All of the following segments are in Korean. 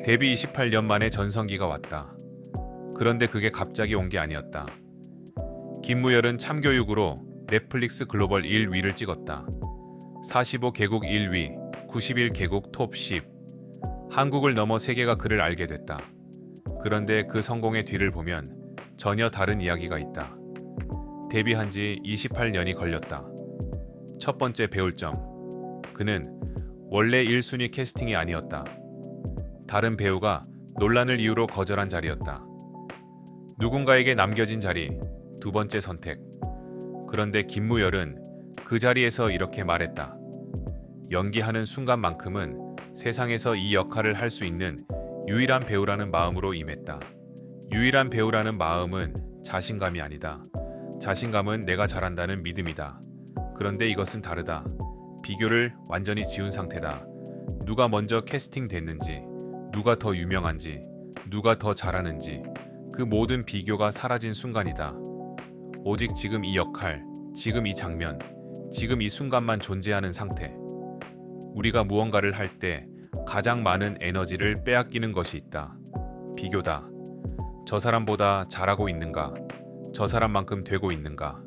데뷔 28년 만에 전성기가 왔다. 그런데 그게 갑자기 온 게 아니었다. 김무열은 참교육으로 넷플릭스 글로벌 1위를 찍었다. 45개국 1위, 91개국 톱 10. 한국을 넘어 세계가 그를 알게 됐다. 그런데 그 성공의 뒤를 보면 전혀 다른 이야기가 있다. 데뷔한 지 28년이 걸렸다. 첫 번째 배울 점. 그는 원래 1순위 캐스팅이 아니었다. 다른 배우가 논란을 이유로 거절한 자리였다. 누군가에게 남겨진 자리, 두 번째 선택. 그런데 김무열은 그 자리에서 이렇게 말했다. 연기하는 순간만큼은 세상에서 이 역할을 할 수 있는 유일한 배우라는 마음으로 임했다. 유일한 배우라는 마음은 자신감이 아니다. 자신감은 내가 잘한다는 믿음이다. 그런데 이것은 다르다. 비교를 완전히 지운 상태다. 누가 먼저 캐스팅 됐는지, 누가 더 유명한지, 누가 더 잘하는지 그 모든 비교가 사라진 순간이다. 오직 지금 이 역할, 지금 이 장면, 지금 이 순간만 존재하는 상태. 우리가 무언가를 할 때 가장 많은 에너지를 빼앗기는 것이 있다. 비교다. 저 사람보다 잘하고 있는가? 저 사람만큼 되고 있는가?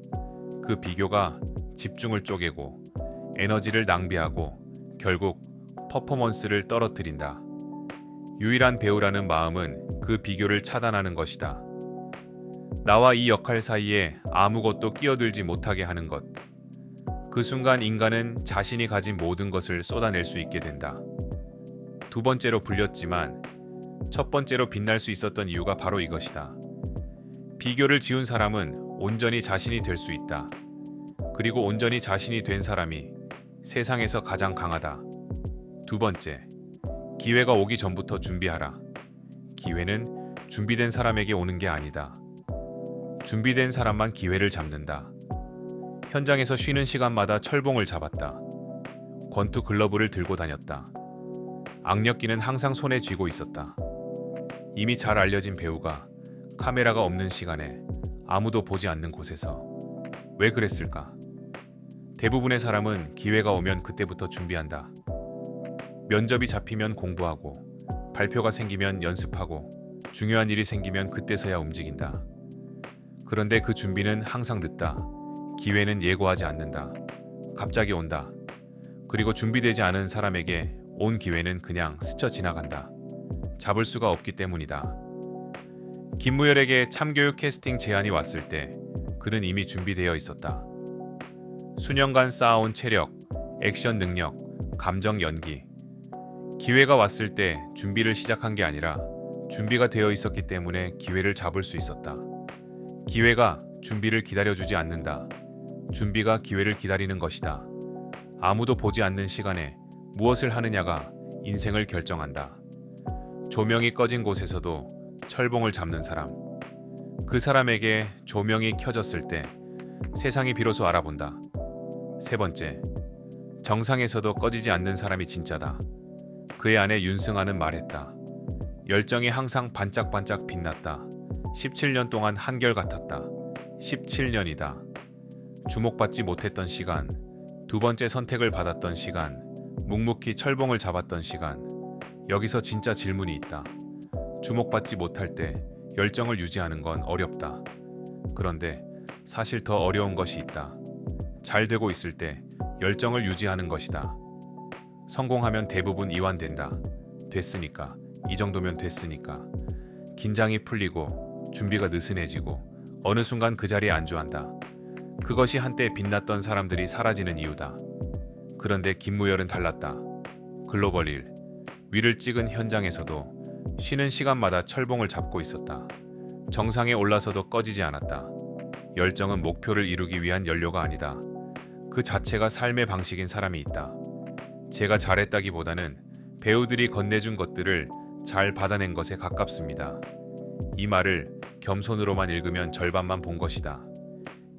그 비교가 집중을 쪼개고 에너지를 낭비하고 결국 퍼포먼스를 떨어뜨린다. 유일한 배우라는 마음은 그 비교를 차단하는 것이다. 나와 이 역할 사이에 아무것도 끼어들지 못하게 하는 것. 그 순간 인간은 자신이 가진 모든 것을 쏟아낼 수 있게 된다. 두 번째로 불렸지만 첫 번째로 빛날 수 있었던 이유가 바로 이것이다. 비교를 지운 사람은 온전히 자신이 될 수 있다. 그리고 온전히 자신이 된 사람이 세상에서 가장 강하다. 두 번째, 기회가 오기 전부터 준비하라. 기회는 준비된 사람에게 오는 게 아니다. 준비된 사람만 기회를 잡는다. 현장에서 쉬는 시간마다 철봉을 잡았다. 권투 글러브를 들고 다녔다. 악력기는 항상 손에 쥐고 있었다. 이미 잘 알려진 배우가 카메라가 없는 시간에 아무도 보지 않는 곳에서 왜 그랬을까? 대부분의 사람은 기회가 오면 그때부터 준비한다. 면접이 잡히면 공부하고, 발표가 생기면 연습하고, 중요한 일이 생기면 그때서야 움직인다. 그런데 그 준비는 항상 늦다. 기회는 예고하지 않는다. 갑자기 온다. 그리고 준비되지 않은 사람에게 온 기회는 그냥 스쳐 지나간다. 잡을 수가 없기 때문이다. 김무열에게 참교육 캐스팅 제안이 왔을 때 그는 이미 준비되어 있었다. 수년간 쌓아온 체력, 액션 능력, 감정 연기. 기회가 왔을 때 준비를 시작한 게 아니라 준비가 되어 있었기 때문에 기회를 잡을 수 있었다. 기회가 준비를 기다려주지 않는다. 준비가 기회를 기다리는 것이다. 아무도 보지 않는 시간에 무엇을 하느냐가 인생을 결정한다. 조명이 꺼진 곳에서도 철봉을 잡는 사람. 그 사람에게 조명이 켜졌을 때 세상이 비로소 알아본다. 세 번째, 정상에서도 꺼지지 않는 사람이 진짜다. 그의 아내 윤승아는 말했다. 열정이 항상 반짝반짝 빛났다. 17년 동안 한결같았다. 17년이다. 주목받지 못했던 시간, 두 번째 선택을 받았던 시간, 묵묵히 철봉을 잡았던 시간. 여기서 진짜 질문이 있다. 주목받지 못할 때 열정을 유지하는 건 어렵다. 그런데 사실 더 어려운 것이 있다. 잘 되고 있을 때 열정을 유지하는 것이다. 성공하면 대부분 이완된다. 됐으니까, 이 정도면 됐으니까. 긴장이 풀리고 준비가 느슨해지고 어느 순간 그 자리에 안주한다. 그것이 한때 빛났던 사람들이 사라지는 이유다. 그런데 김무열은 달랐다. 글로벌 1, 위를 찍은 현장에서도 쉬는 시간마다 철봉을 잡고 있었다. 정상에 올라서도 꺼지지 않았다. 열정은 목표를 이루기 위한 연료가 아니다. 그 자체가 삶의 방식인 사람이 있다. 제가 잘했다기보다는 배우들이 건네준 것들을 잘 받아낸 것에 가깝습니다. 이 말을 겸손으로만 읽으면 절반만 본 것이다.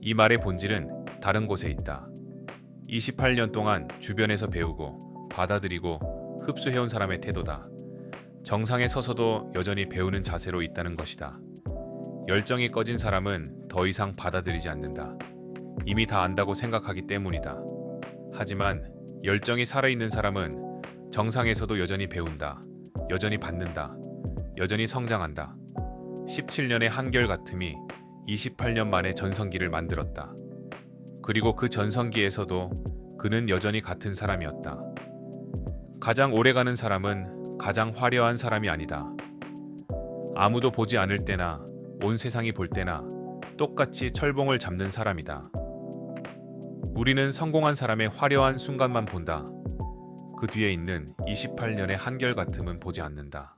이 말의 본질은 다른 곳에 있다. 28년 동안 주변에서 배우고 받아들이고 흡수해온 사람의 태도다. 정상에 서서도 여전히 배우는 자세로 있다는 것이다. 열정이 꺼진 사람은 더 이상 받아들이지 않는다. 이미 다 안다고 생각하기 때문이다. 하지만 열정이 살아있는 사람은 정상에서도 여전히 배운다. 여전히 받는다. 여전히 성장한다. 17년의 한결같음이 28년 만에 전성기를 만들었다. 그리고 그 전성기에서도 그는 여전히 같은 사람이었다. 가장 오래가는 사람은 가장 화려한 사람이 아니다. 아무도 보지 않을 때나 온 세상이 볼 때나 똑같이 철봉을 잡는 사람이다. 우리는 성공한 사람의 화려한 순간만 본다. 그 뒤에 있는 28년의 한결같음은 보지 않는다.